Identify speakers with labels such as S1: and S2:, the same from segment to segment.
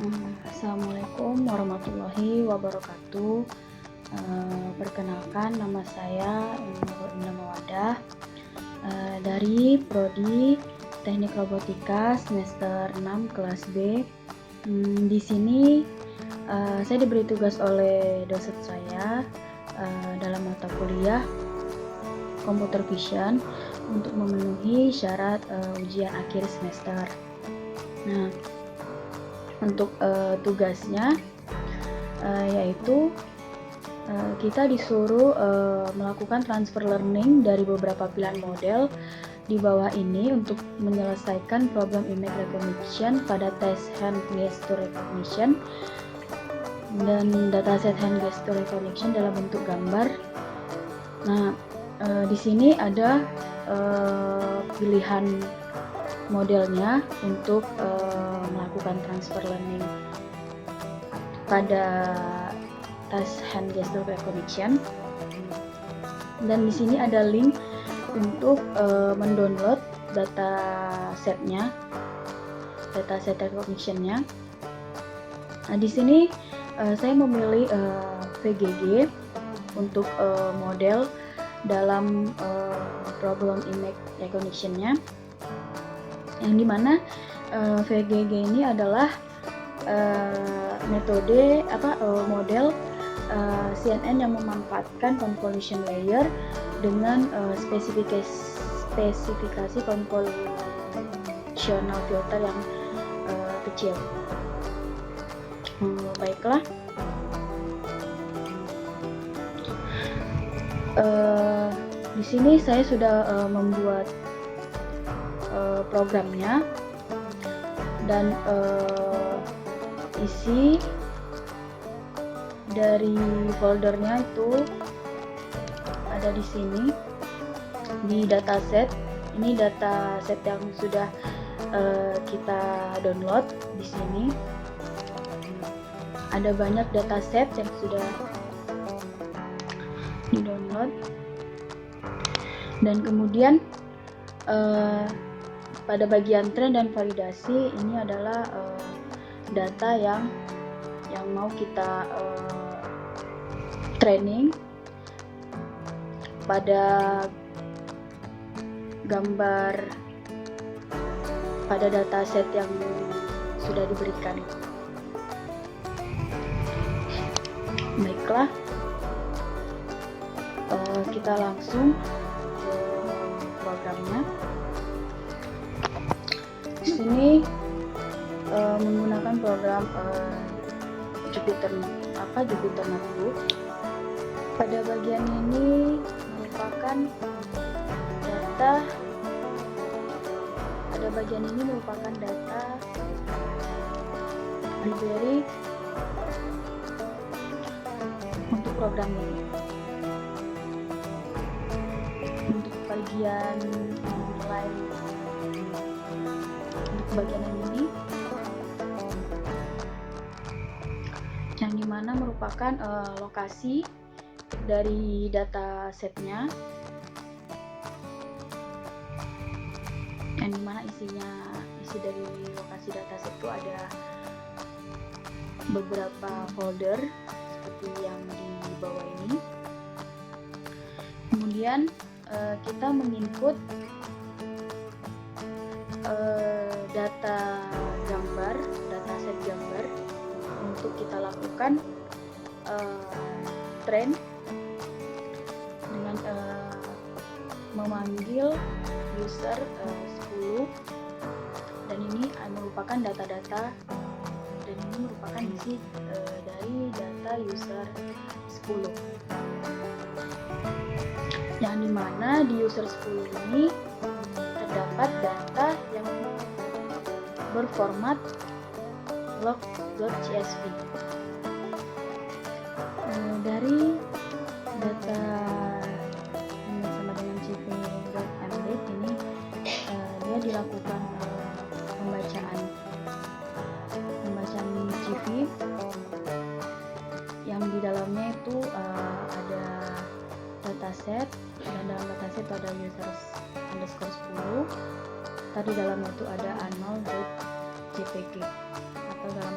S1: Assalamualaikum warahmatullahi wabarakatuh. Perkenalkan, nama saya Indah Mawadah dari Prodi Teknik Robotika semester 6 kelas B. Di sini saya diberi tugas oleh dosen saya dalam mata kuliah Computer Vision untuk memenuhi syarat ujian akhir semester. Nah, untuk tugasnya yaitu kita disuruh melakukan transfer learning dari beberapa pilihan model di bawah ini untuk menyelesaikan problem image recognition pada tes hand gesture recognition dan dataset hand gesture recognition dalam bentuk gambar. Nah, di sini ada pilihan modelnya untuk melakukan transfer learning pada tes hand gesture recognition, dan di sini ada link untuk mendownload dataset recognition-nya. Nah, di sini saya memilih VGG untuk model dalam problem image recognition-nya, yang dimana VGG ini adalah metode model CNN yang memanfaatkan convolution layer dengan spesifikasi convolutional filter yang kecil. Baiklah, di sini saya sudah membuat programnya, dan isi dari foldernya itu ada di sini di dataset. Ini dataset yang sudah kita download. Di sini ada banyak dataset yang sudah di-download, dan kemudian pada bagian train dan validasi ini adalah data yang mau kita training pada gambar pada dataset yang sudah diberikan. Baiklah, kita langsung ke programnya. Di sini menggunakan program Jupyter Notebook. Pada bagian ini merupakan data library untuk program ini. Untuk bagian lain, untuk bagian ini yang dimana merupakan lokasi dari data setnya, yang dimana isi dari lokasi dataset itu ada beberapa folder seperti yang di bawah ini. Kemudian kita menginput dataset gambar untuk kita lakukan train dengan memanggil user 10, dan ini merupakan data-data, dan ini merupakan isi dari data user 10, yang dimana di user 10 ini terdapat data yang berformat log.csv. Dari data ini sama dengan cv.mdate ini dia dilakukan pembacaan CV yang di dalamnya itu ada dataset, dan dalam dataset ada user_10. Tadi dalamnya itu ada annual.jpg atau dalam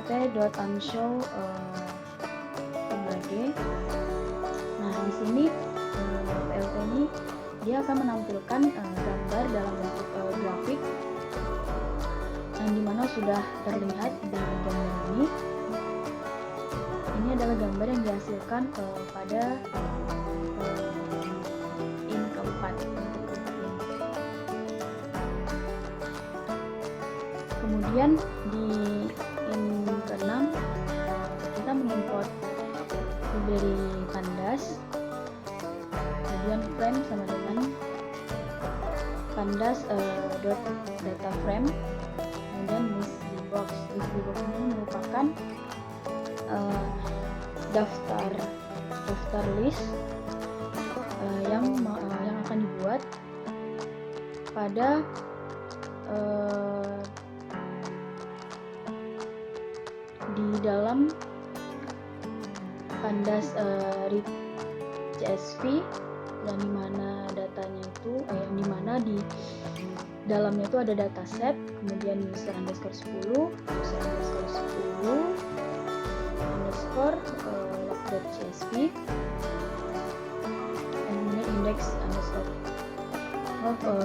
S1: plt.unshow.png. Nah, di sini plt ini dia akan menampilkan gambar dalam bentuk grafik yang dimana sudah terlihat di gambar ini. Ini adalah gambar yang dihasilkan pada in keempat untuk keempat ini. Kemudian di in keenam kita mengimport library pandas, kemudian frame sama dengan pandas data frame, kemudian list box. List box ini merupakan daftar list yang akan dibuat pada di dalam pandas read CSV, dan dimana datanya itu yang dimana di dalamnya itu ada dataset, kemudian user underscore 10 underscore log.csv, kemudian index underscore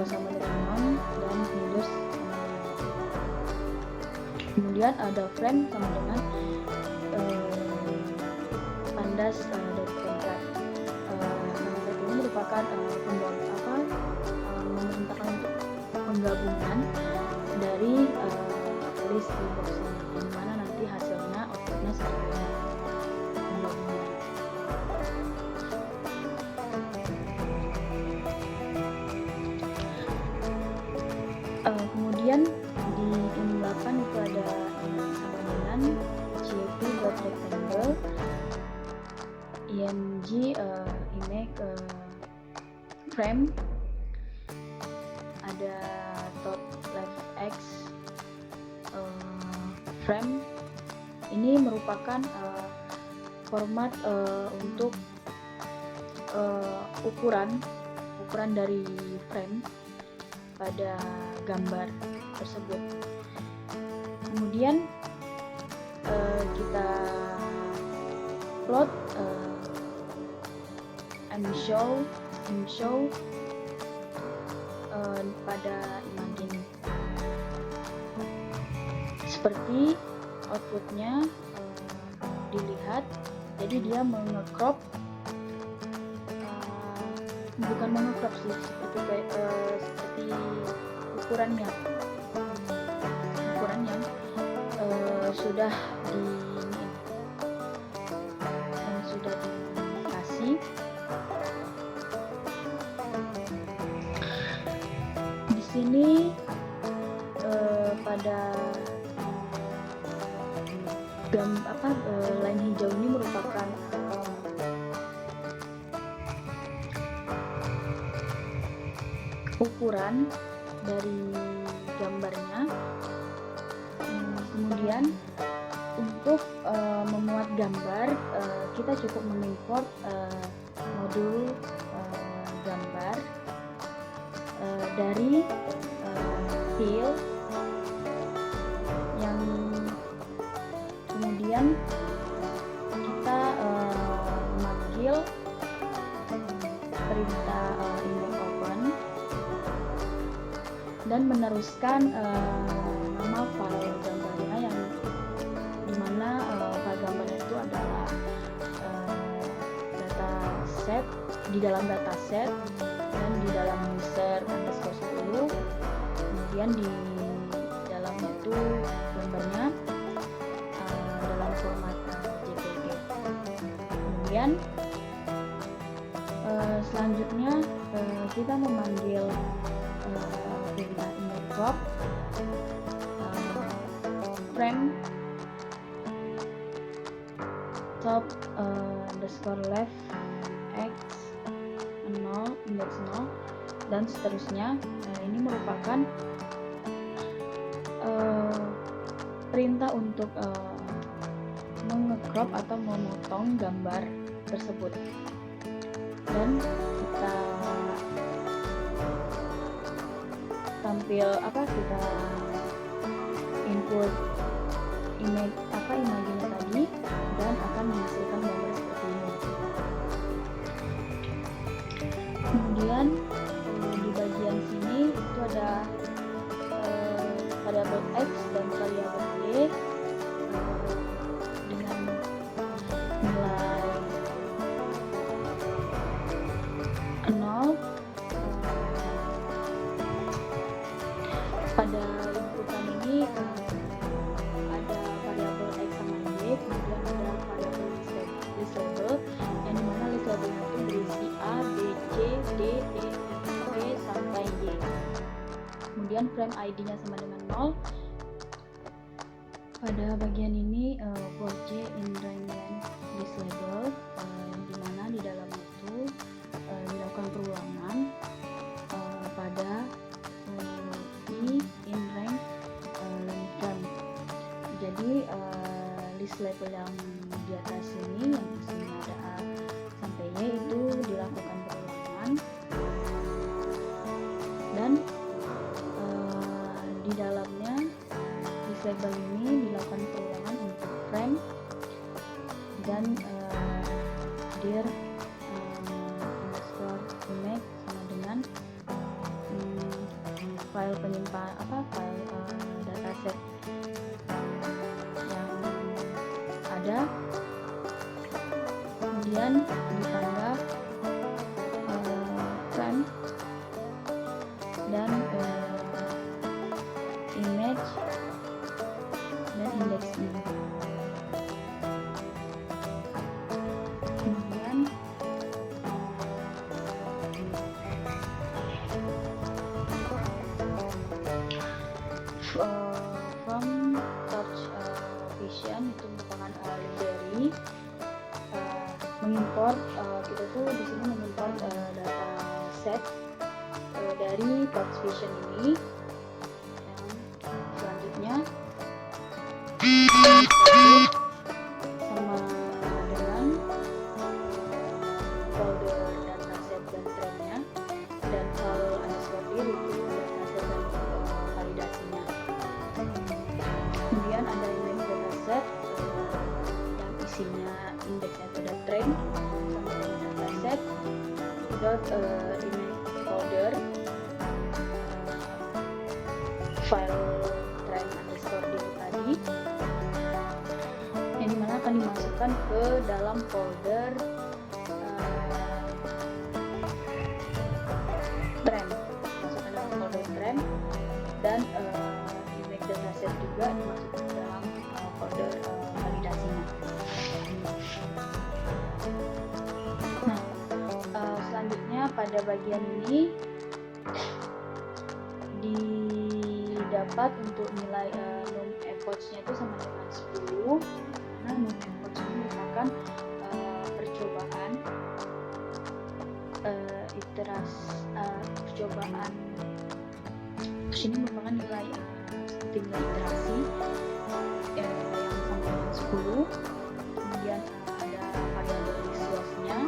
S1: sama dengan 6 dan headers sama dengan 6. Kemudian ada frame sama dengan pandas .contract. Contract ini merupakan memerintahkan untuk penggabungan dari list box ini, yang mana nanti hasilnya outputnya seperti ini. Kemudian di in8 itu ada sama dengan jp.rectangle, img image frame, ada top left x frame. Ini merupakan format untuk ukuran dari frame pada gambar tersebut. Kemudian kita plot show pada image ini. Seperti outputnya dilihat, jadi dia mengecrop, bukan mengecrop sih, seperti ukuran yang sudah dikasih. Di sini pada line hijau ini merupakan ukuran dari gambarnya. Kemudian untuk memuat gambar kita cukup mengimport modul gambar dari file, yang kemudian kita memanggil perintah index open dan meneruskan nama file gambarnya, yang dimana file gambarnya itu adalah dataset, di dalam dataset dan di dalam user underscore 10, kemudian di dalamnya itu gambarnya dalam format JPG. Kemudian selanjutnya kita memanggil perintah image crop frame top underscore left x 0 index 0 dan seterusnya. Ini merupakan perintah untuk mengecrop atau memotong gambar tersebut, dan kita kita input image-nya tadi dan akan menghasilkan gambar seperti ini. Kemudian di bagian sini itu ada variabel X dan variabel Y dengan nilai 0. Pada inputan ini ada variabel X sama Y, kemudian ada variabel list label yang dimana list labelnya itu berisi A, B, C, D, E, F, G sampai Y. Kemudian frame ID-nya sama dengan 0. Pada bagian ini for J in range list label, dimana di dalam itu dilakukan perulangan pada I in range length frame. Jadi list label yang di atas ini yang isinya ada A sampai Y itu dilakukan perulangan, dan di dalamnya list label ini dilakukan perulangan untuk frame dan dir underscore image sama dengan file penyimpanan file dataset yang ada, kemudian ditambah frame dan image dan indeksnya. Kemudian from touch vision itu merupakan library mengimport, kita tuh di sini mengimport data set dari touch vision ini. Selanjutnya sama dengan folder dataset dan trennya, dan file underscore dir itu dataset dan validasinya. Kemudian ada image dataset yang isinya indeksnya itu ada tren sama dengan dataset dot image folder file tren underscore dir tadi, yang dimana akan dimasukkan ke dalam folder tren, masukkan dalam folder tren, dan image dataset juga dimasukkan ke dalam folder validasinya. Nah, selanjutnya pada bagian ini didapat untuk nilai num efforts-nya itu sama dengan 10, karena num efforts ini merupakan percobaan percobaan sini merupakan nilai iterasi yang sama dengan 10. Kemudian ada variabel list loss-nya,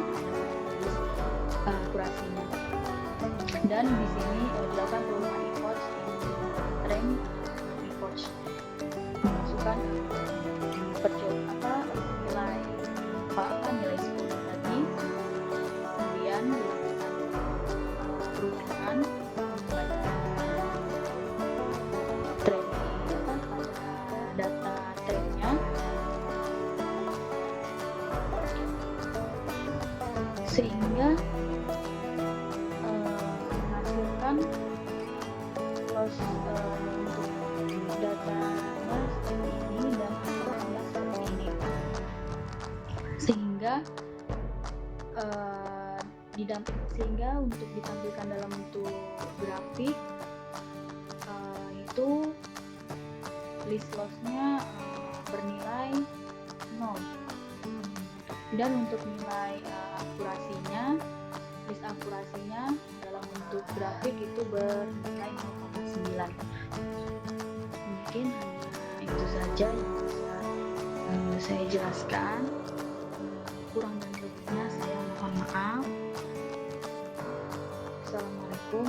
S1: ada akurasinya, dan di sini dilakukan perubahan efforts in range efforts, memasukkan nilai 10 tadi, kemudian dilakukan perubahan pada data trennya, sehingga menghasilkan loss untuk datanya seperti ini dan akurasinya seperti ini, sehingga untuk ditampilkan dalam bentuk grafik itu list loss-nya bernilai 0, dan untuk nilai akurasinya, list akurasinya dalam bentuk grafik itu bernilai 0,9. Mungkin hanya itu saja yang bisa saya jelaskan. Kurang dan lebihnya saya mohon maaf. Assalamualaikum